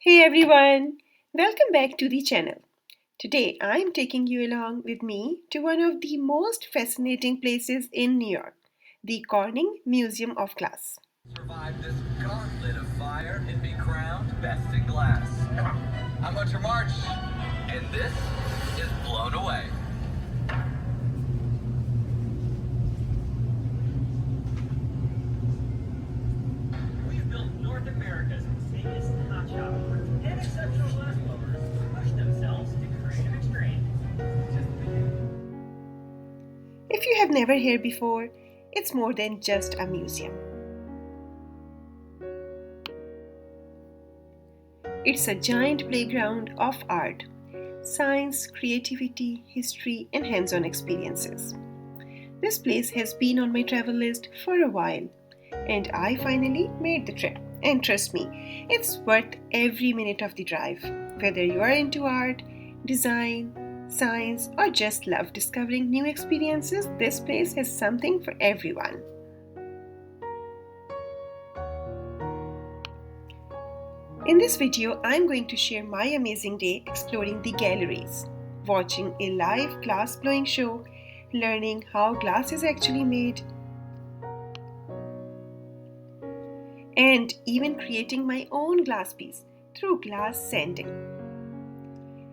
Hey everyone, welcome back to the channel. Today I am taking you along with me to one of the most fascinating places in New York, the Corning Museum of Glass. Survive this gauntlet of fire and be crowned best in glass. I'm Butcher March, and this is Blown Away. We've built North America's safest hotshot and exceptional glassblowers push themselves to creative extremes. Just the beginning. If you have never here before, it's more than just a museum. It's a giant playground of art, science, creativity, history, and hands on experiences. This place has been on my travel list for a while, and I finally made the trip. And trust me, it's worth every minute of the drive. Whether you are into art, design, science, or just love discovering new experiences, this place has something for everyone. In this video, I'm going to share my amazing day exploring the galleries, watching a live glass blowing show, learning how glass is actually made, and even creating my own glass piece through glass sanding.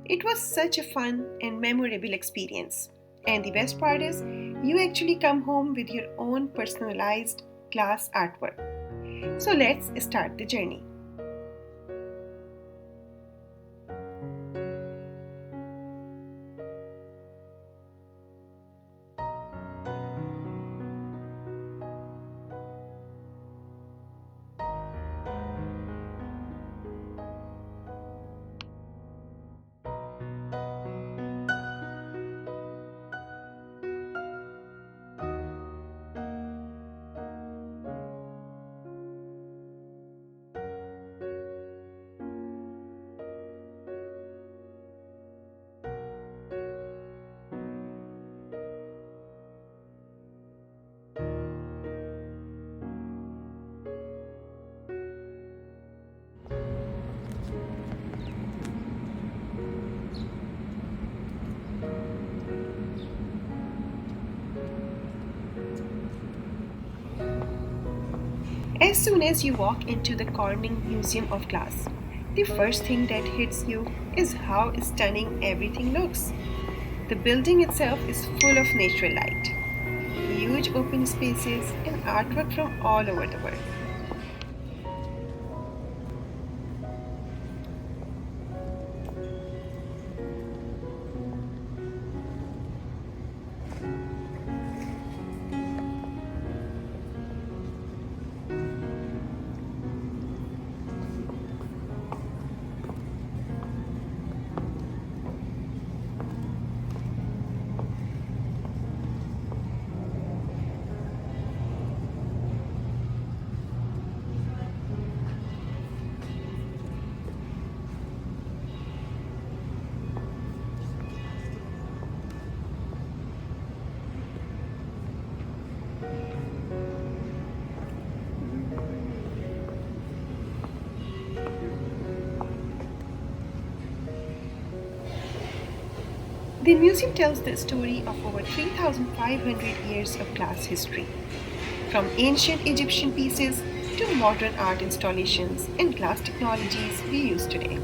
It was such a fun and memorable experience. And the best part is, you actually come home with your own personalized glass artwork. So let's start the journey. As soon as you walk into the Corning Museum of Glass, the first thing that hits you is how stunning everything looks. The building itself is full of natural light, huge open spaces, and artwork from all over the world. The museum tells the story of over 3,500 years of glass history, from ancient Egyptian pieces to modern art installations and glass technologies we use today.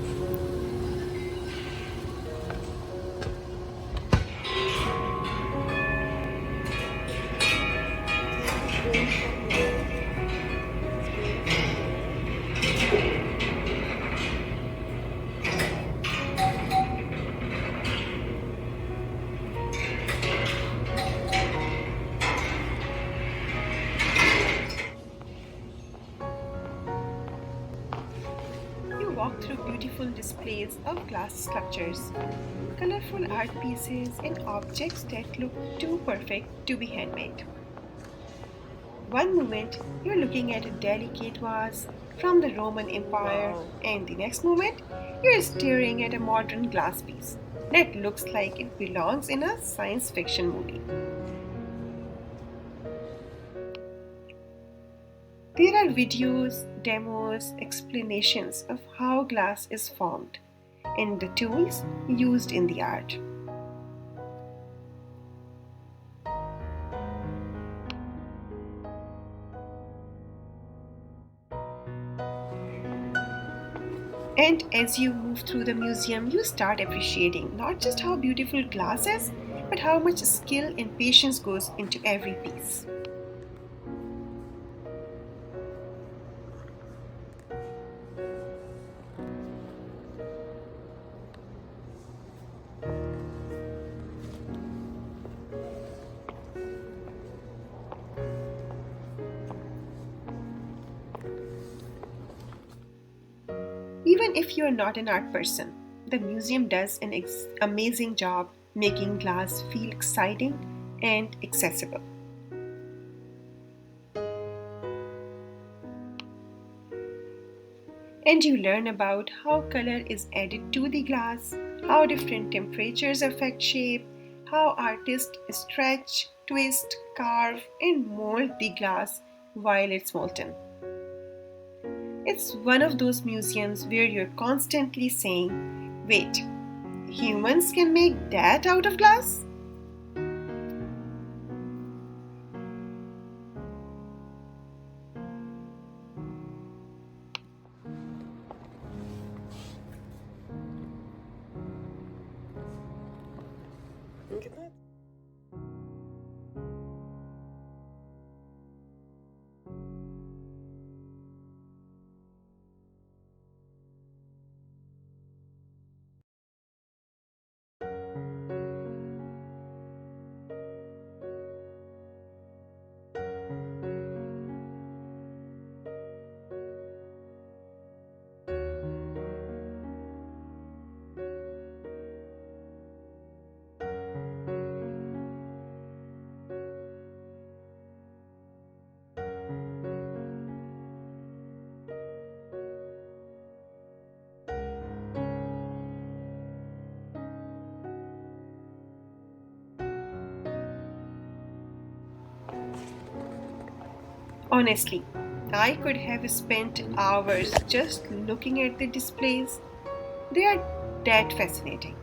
You walk through beautiful displays of glass sculptures, colorful art pieces, and objects that look too perfect to be handmade. One moment you're looking at a delicate vase from the Roman Empire, and the next moment you're staring at a modern glass piece that looks like it belongs in a science fiction movie. There are videos, demos, explanations of how glass is formed and the tools used in the art. And as you move through the museum, you start appreciating not just how beautiful glass is, but how much skill and patience goes into every piece. Even if you are not an art person, the museum does an amazing job making glass feel exciting and accessible. And you learn about how color is added to the glass, how different temperatures affect shape, how artists stretch, twist, carve, and mold the glass while it's molten. It's one of those museums where you're constantly saying, wait, humans can make that out of glass? Honestly, I could have spent hours just looking at the displays. They are that fascinating.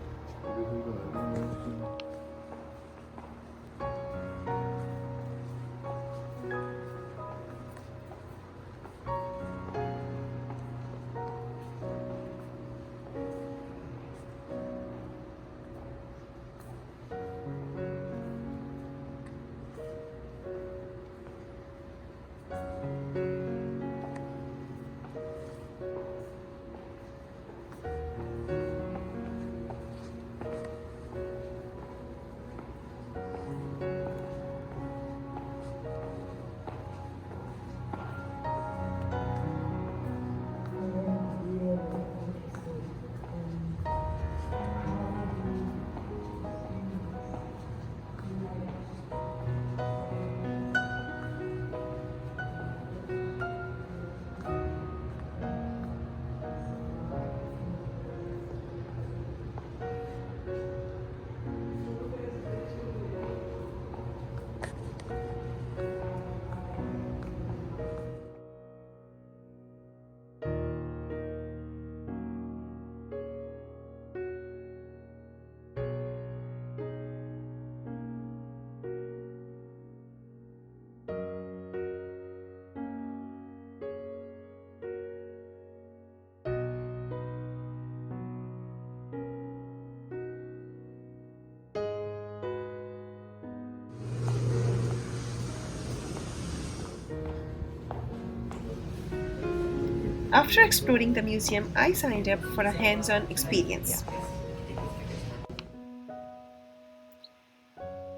After exploring the museum, I signed up for a hands on experience.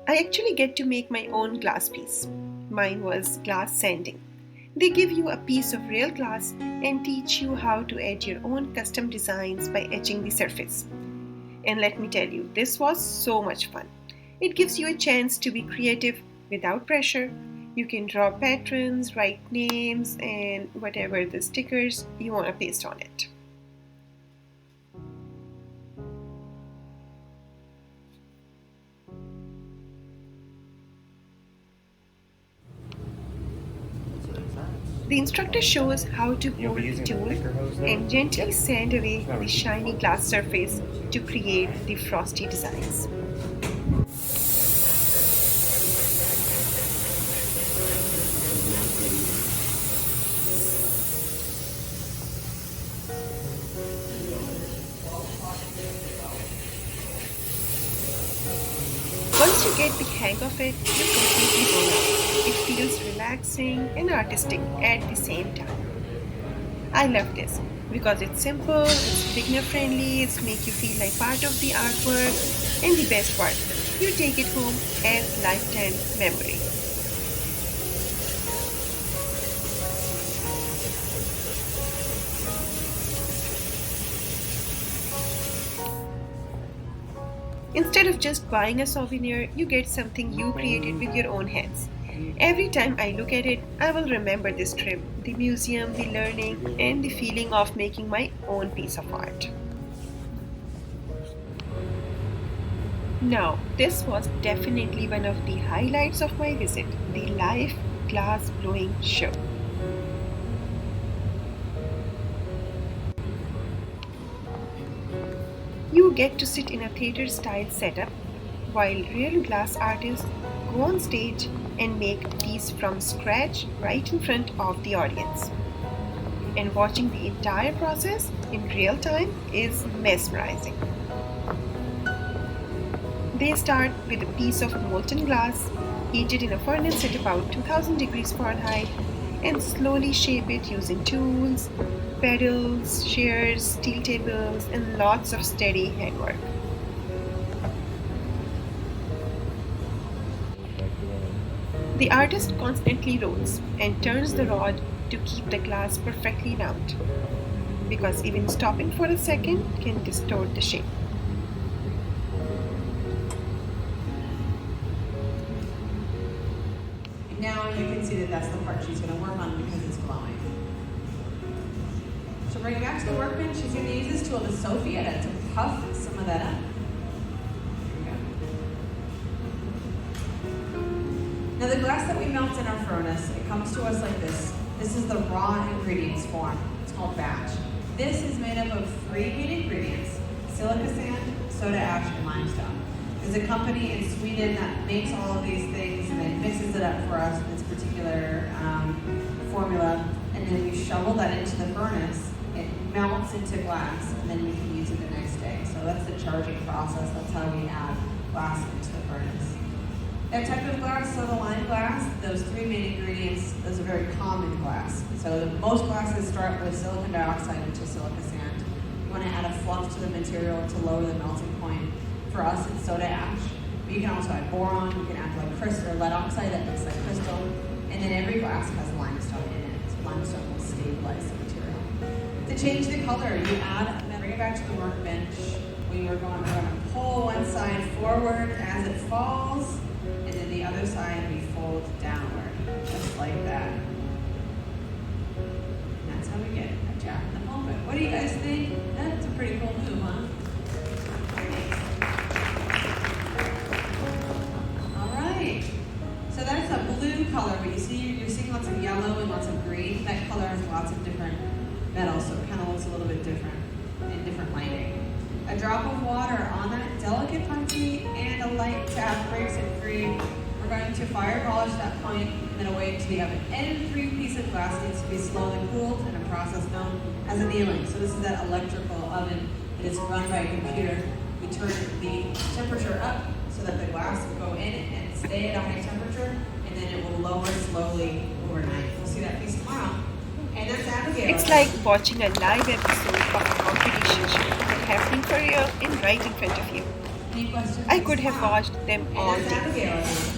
I actually get to make my own glass piece. Mine was glass sanding. They give you a piece of real glass and teach you how to add your own custom designs by etching the surface. And let me tell you, this was so much fun. It gives you a chance to be creative without pressure. You can draw patterns, write names, and whatever the stickers you want to paste on it. The instructor shows how to You'll be hold the using the tool thicker hose there? and gently sand away It's not the really shiny fun. glass surface to create the frosty designs. Once you get the hang of it, you completely roll out. It feels relaxing and artistic at the same time. I love this because it's simple, it's beginner friendly, it's make you feel like part of the artwork, and the best part, you take it home as lifetime memory. Instead of just buying a souvenir, you get something you created with your own hands. Every time I look at it, I will remember this trip, the museum, the learning, and the feeling of making my own piece of art. Now, this was definitely one of the highlights of my visit, the live glass blowing show. You get to sit in a theater style setup while real glass artists go on stage and make a piece from scratch right in front of the audience. And watching the entire process in real time is mesmerizing. They start with a piece of molten glass heated in a furnace at about 2000 degrees Fahrenheit and slowly shape it using tools, pedals, shears, steel tables, and lots of steady handwork. The artist constantly rolls and turns the rod to keep the glass perfectly round, because even stopping for a second can distort the shape. Now you can see that that's the part she's going to work on because it's glowing. She'll bring it back to the workbench. She's going to use this tool, the Sophietta, to puff some of that up. There we go. Now the glass that we melt in our furnace, it comes to us like this. This is the raw ingredients form. It's called batch. This is made up of three main ingredients: silica sand, soda ash, and limestone. There's a company in Sweden that makes all of these things and then mixes it up for us in this particular formula, and then we shovel that into the furnace. It melts into glass, and then we can use it the next day. So that's the charging process. That's how we add glass into the furnace. That type of glass, soda lime glass, those three main ingredients, those are very common glass. So most glasses start with silicon dioxide, which is silica sand. You want to add a fluff to the material to lower the melting point. For us, it's soda ash. But you can also add boron, you can add like crystal or lead oxide that looks like crystal. And then every glass has limestone in it. So limestone will stabilize the material. To change the color, you add, and then bring it back to the workbench. We're going to pull one side forward as it falls, and then the other side we fold downward, just like that. And that's how we get a jack in the pulpit. What do you guys think? That's a pretty cool move, huh? So that's a blue color, but you're seeing lots of yellow and lots of green. That color has lots of different metals, so it kind of looks a little bit different in different lighting. A drop of water on that delicate punchy and a light tap breaks it free. We're going to fire polish that point and then away to the oven. Every piece of glass needs to be slowly cooled in a process known as annealing. So this is that electrical oven that is run by a computer. We turn the temperature up so that the glass will go in and stay at a high temperature, and then it will lower slowly overnight. We'll see that piece tomorrow. And that's Abigail. It's like watching a live episode of a competition show happening for you and right in front of you. Any questions? I could have watched them all And that's day. Abigail.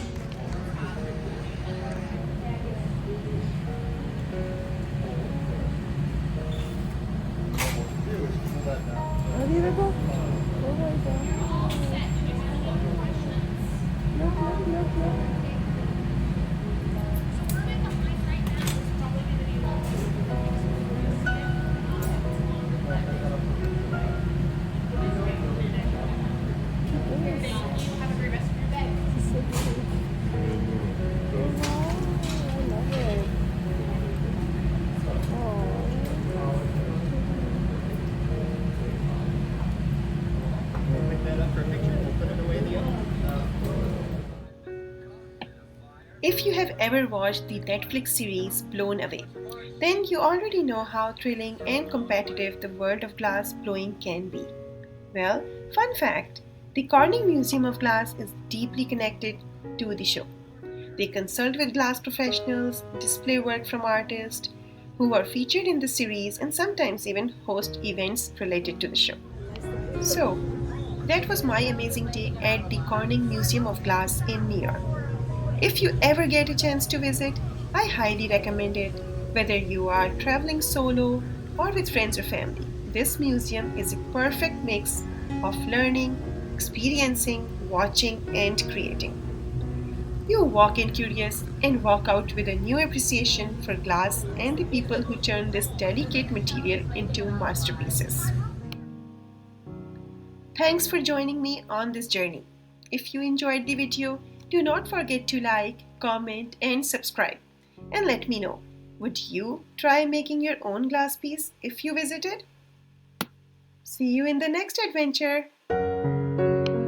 If you have ever watched the Netflix series Blown Away, then you already know how thrilling and competitive the world of glass blowing can be. Well, fun fact, the Corning Museum of Glass is deeply connected to the show. They consult with glass professionals, display work from artists who are featured in the series, and sometimes even host events related to the show. So, that was my amazing day at the Corning Museum of Glass in New York. If you ever get a chance to visit, I highly recommend it, whether you are traveling solo or with friends or family. This museum is a perfect mix of learning, experiencing, watching, and creating. You walk in curious and walk out with a new appreciation for glass and the people who turn this delicate material into masterpieces. Thanks for joining me on this journey. If you enjoyed the video, do not forget to like, comment, and subscribe. And let me know, would you try making your own glass piece if you visited? See you in the next adventure.